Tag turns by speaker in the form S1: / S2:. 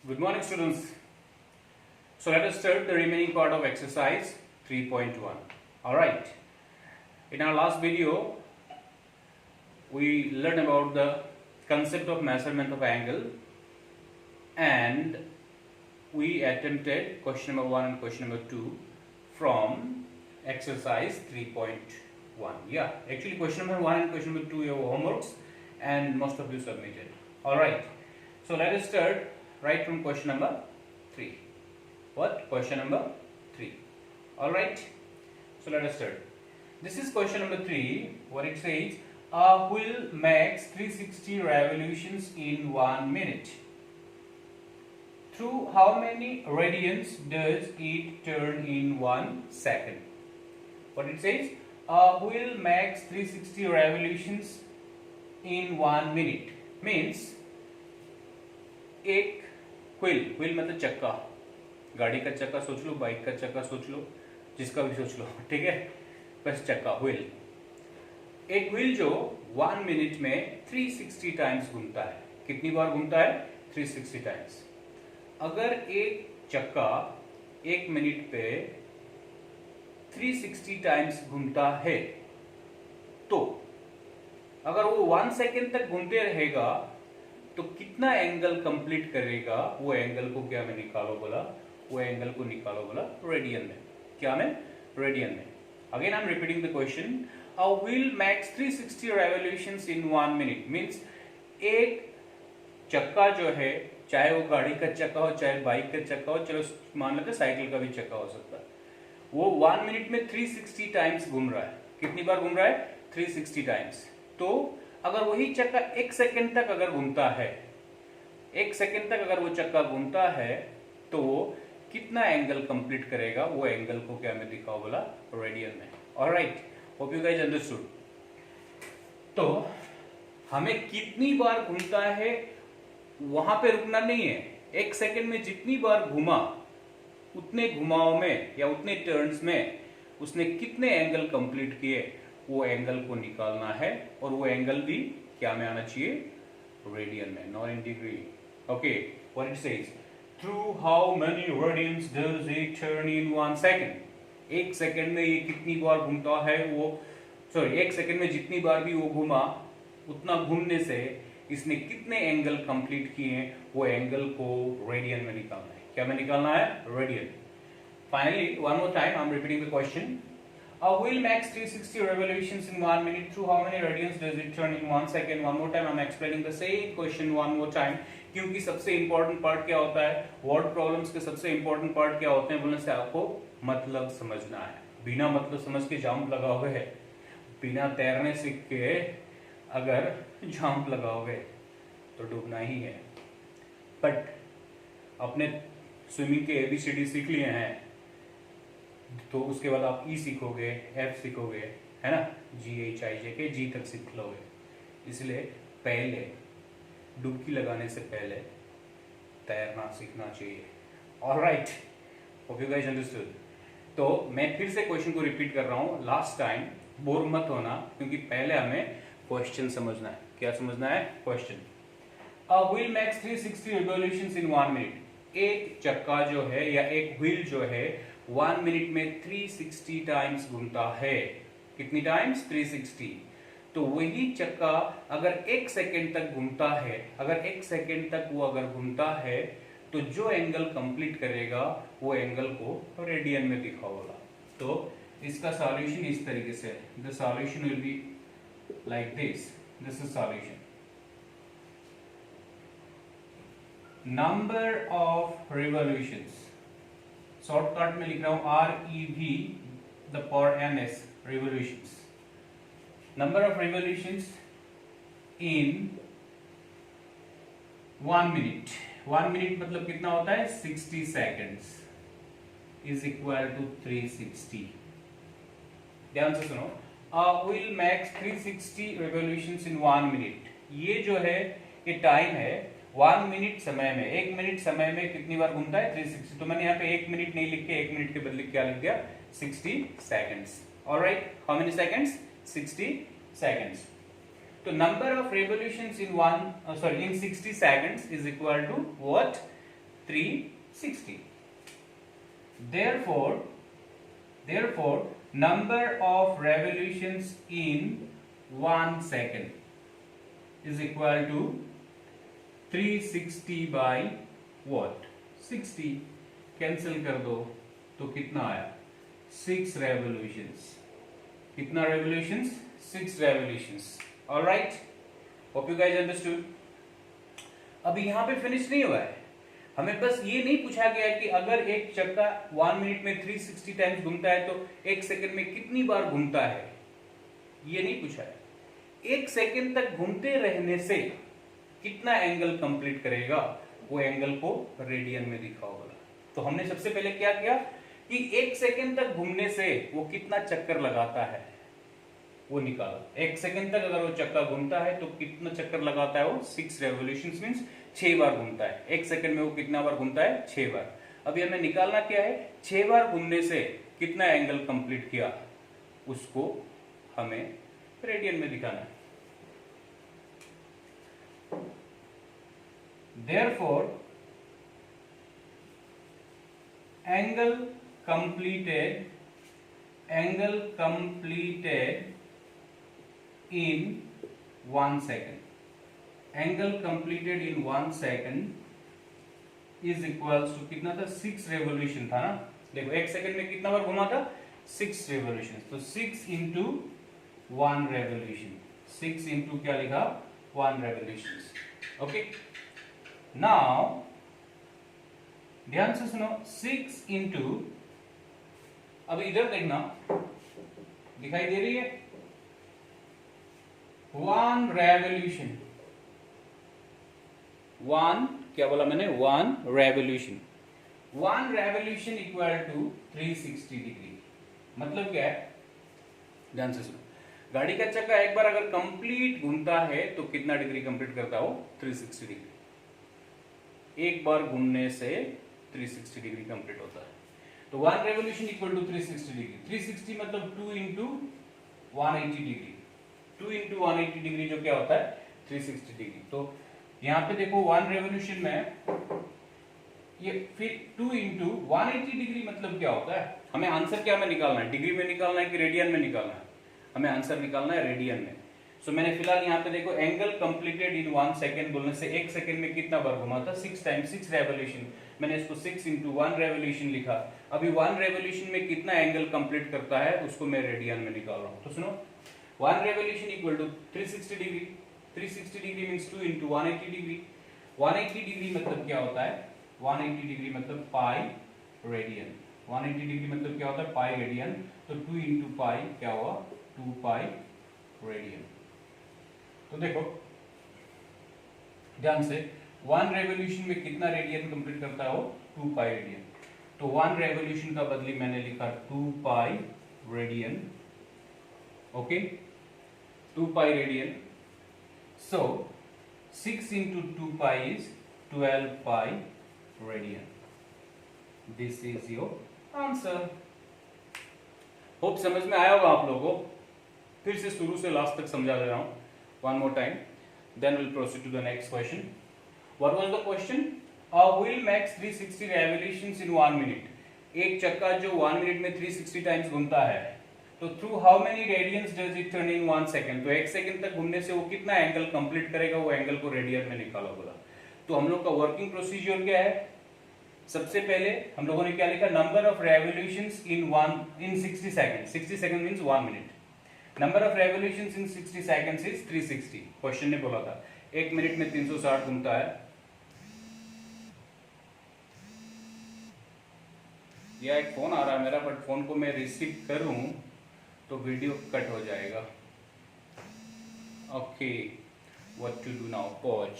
S1: Good morning, students. So let us start the remaining part of exercise 3.1. Alright, in our last video, we learned about the concept of measurement of angle and we attempted question number 1 and question number 2 from exercise 3.1. Yeah, actually question number 1 and question number 2 are homeworks and most of you submitted. Alright, so let us start right from question number 3. What? Question number 3. Alright, so let us start. This is question number 3. What it says, a wheel makes 360 revolutions in 1 minute. Through how many radians does it turn in 1 second? What it says, a wheel makes 360 revolutions in 1 minute. Means एक wheel मतलब चक्का, गाड़ी का चक्का सोच लो, bike का चक्का सोच लो, जिसका भी सोच लो, ठीक है, बस चक्का व्हील। एक व्हील जो 1 मिनट में 360 टाइम्स घूमता है। कितनी बार घूमता है? 360 टाइम्स। अगर एक चक्का 1 मिनट पे 360 टाइम्स घूमता है तो अगर वो 1 सेकेंड तक घूमते रहेगा तो कितना एंगल कंप्लीट करेगा? वो एंगल को क्या में निकालो बोला? वो एंगल को निकालो बोला रेडियन में। क्या में? रेडियन में। Again I am repeating the question, a wheel makes 360 revolutions in 1 minute. Means एक चक्का जो है, चाहे वो गाड़ी का चक्का हो, चाहे बाइक का चक्का हो, चलो मान लेते साइकिल का भी चक्का हो सकता है, वो 1 मिनट में 360 टाइम्स घूम रहा है। कितनी बार घूम रहा है? 360 टाइम्स। तो अगर वही चक्का 1 सेकेंड तक अगर घूमता है, 1 सेकेंड तक अगर वो चक्का घूमता है तो वो कितना एंगल कंप्लीट करेगा? वो एंगल को क्या में दिखाओ बोला? रेडियन में। Alright, hope you guys understood. तो हमें कितनी बार घूमता है वहां पे रुकना नहीं है। 1 सेकेंड में जितनी बार घुमा उतने घुमाव में या उतने टर्न्स में उसने कितने एंगल कंप्लीट किए, वो एंगल को निकालना है। और वो एंगल भी क्या में आना चाहिए? रेडियन में, not in degree. Okay, what it says, through how many radians does it turn in 1 second. 1 second में ये कितनी बार घूमता है? वो 1 सेकेंड में जितनी बार भी वो घूमा उतना घूमने से इसने कितने एंगल कंप्लीट किए, वो एंगल को रेडियन में निकालना है। क्या में निकालना है? Radian. Finally, one more time, I'm repeating the question. A wheel makes 360 revolutions in 1 minute. Through how many radians does it turn in 1 second? One more time, I'm explaining the same question one more time. क्योंकि सबसे important part क्या होता है? Word problems के सबसे important part क्या होते हैं बोलने से आपको मतलब समझना है। बिना मतलब समझ के जंप लगाओगे, बिना तैरने सीख के अगर जंप लगाओगे तो डूबना ही है। बट अपने स्विमिंग के ABCD सीख लिए हैं तो उसके बाद आप E सीखोगे, F सीखोगे, है ना, GHIJ G तक सीख लोगे। इसलिए पहले डुबकी लगाने से पहले तैरना सीखना चाहिए। Alright, hope you guys understood. तो मैं फिर से क्वेश्चन को रिपीट कर रहा हूँ। लास्ट टाइम बोर मत होना, क्योंकि पहले हमें क्वेश्चन समझना है। क्या समझना है? Question. A wheel makes 360 revolutions in 1 minute. एक चक्का जो है या एक व्हील जो है 1 मिनट में 360 टाइम्स घूमता है। कितनी टाइम्स? 360। तो वही चक्का अगर 1 सेकेंड तक घूमता है, अगर 1 सेकेंड तक वो अगर घूमता है तो जो एंगल कंप्लीट करेगा वो एंगल को रेडियन में दिखाओगा। तो इसका सॉल्यूशन इस तरीके से है। The solution will be like this. This is solution. Number of revolutions, shortcut में लिख रहा हूं REV the power MS, revolutions. Number of revolutions in 1 minute. 1 minute मतलब कितना होता है? 60 seconds is equal to 360. ध्यान से सुनो, a wheel makes 360 revolutions in 1 minute. ये जो है ये टाइम है 1 मिनट समय में। 1 मिनट समय में कितनी बार घूमता है? 360। तो मैंने यहाँ पे 1 मिनट नहीं लिख के 1 मिनट के बदले क्या लिख दिया? 60 seconds. Alright, how many seconds? 60 seconds. तो number of revolutions in 60 seconds is equal to what? 360. Therefore, number of revolutions in 1 second is equal to 360 by what? 60. Cancel कर दो तो कितना आया? 6 revolutions. कितना revolutions? 6 revolutions. All right. Hope you guys understood. अभी यहाँ पे फिनिश नहीं हुआ है, हमें बस ये नहीं पूछा गया कि अगर एक चक्का 1 मिनट में 360 टाइम्स घूमता है तो 1 सेकंड में कितनी बार घूमता है, ये नहीं पूछा है। 1 सेकंड तक घूमते रहने से कितना एंगल कंप्लीट करेगा, वो एंगल को रेडियन में दिखाओ बोला। तो हमने सबसे पहले क्या किया कि 1 सेकंड तक घूमने से वो कितना चक्कर लगाता है वो निकाला। 1 सेकंड तक अगर वो चक्का घूमता है तो कितना चक्कर लगाता है वो? 6 रेवोल्यूशंस मींस 6 बार घूमता है। 1 सेकंड में वो कितना बार घूमता है? 6 बार। अभी हमें निकालना क्या है? 6 बार घूमने से कितना एंगल कंप्लीट किया, उसको हमें रेडियन में दिखाना है। Therefore, angle completed in 1 second. Angle completed in 1 second is equals to कितना था? 6 revolution था ना। देखो 1 सेकंड में कितना बार घुमा था? 6 revolution। तो 6 into 1 revolution, 6 into क्या लिखा? 1 revolutions। ओके, नाउ ध्यान से सुनो, 6 into, अब इधर देखना, दिखाई दे रही है? 1 revolution, 1 क्या बोला मैंने? 1 revolution। 1 revolution equal to 360 degree. मतलब क्या है? ध्यान से सुनो, गाड़ी का चक्का एक बार अगर कंप्लीट घूमता है तो कितना डिग्री कंप्लीट करता हो? 360 डिग्री। एक बार घूमने से 360 डिग्री कंप्लीट होता है। तो 1 रेवोल्यूशन इक्वल टू 360 डिग्री। 360 मतलब 2 इंटू 180 डिग्री। 2 इंटू 180 डिग्री जो क्या होता है? 360 डिग्री। तो यहाँ पे देखो 1 रेवोल्यूशन में ये फिर 2 इंटू 180 डिग्री मतलब क्या होता है? हमें आंसर क्या में निकालना है? डिग्री में निकालना है कि रेडियन में निकालना है? हमें आंसर निकालना है रेडियन में। सो मैंने फिलहाल यहाँ पे देखो एंगल कंप्लीटेड इन 1 सेकंड बोलने से 1 सेकंड में कितना बार घुमा था? 6 टाइम्स 6 रेवोल्यूशन। मैंने इसको 6 इंटू 1 रेवोल्यूशन लिखा। अभी 1 रेवोल्यूशन में कितना एंगल कंप्लीट करता है उसको मैं रेडियन में निकाल रहा हूँ। तो सुनो, 1 revolution equal to 360 degree. 360 degree means 2 into 180 degree. 180 degree मतलब क्या होता है? 180 डिग्री मतलब पाई रेडियन। 180 डिग्री मतलब क्या होता है? Pi radian. तो 2 इंटू पाई क्या हुआ? 2 पाई रेडियन। तो देखो ध्यान से, 1 रेवोल्यूशन में कितना रेडियन कंप्लीट करता हो? 2 पाई रेडियन। तो 1 रेवोल्यूशन का बदली मैंने लिखा 2 pi radian. Okay, 2 pi radian. So 6 into 2 pi is 12 pi radian. This is your answer. Hope समझ में आया होगा आप लोगों को। फिर से शुरू से लास्ट तक समझा दे रहा हूं one more time, then we'll proceed to the next question. What was the question? A wheel makes 360 revolutions in 1 minute. एक चक्का जो 1 मिनट में 360 टाइम्स घूमता है, तो through how many radians does it turn in 1 second? तो 1 second तक घूमने से वो कितना एंगल कंप्लीट करेगा, वो एंगल को रेडियन में निकालो बोला। तो हम लोग का वर्किंग प्रोसीजर क्या है? सबसे पहले हम लोगों ने क्या लिखा? Number of revolutions in 60 second. 60 second means 1 minute. Number of revolutions in 60 seconds is 360। Question ने बोला था 1 मिनट में 360 घूमता है। यह एक फोन आ रहा है मेरा, बट फोन को मैं रिसीव करूं तो वीडियो कट हो जाएगा। Okay, what to do now? Pause.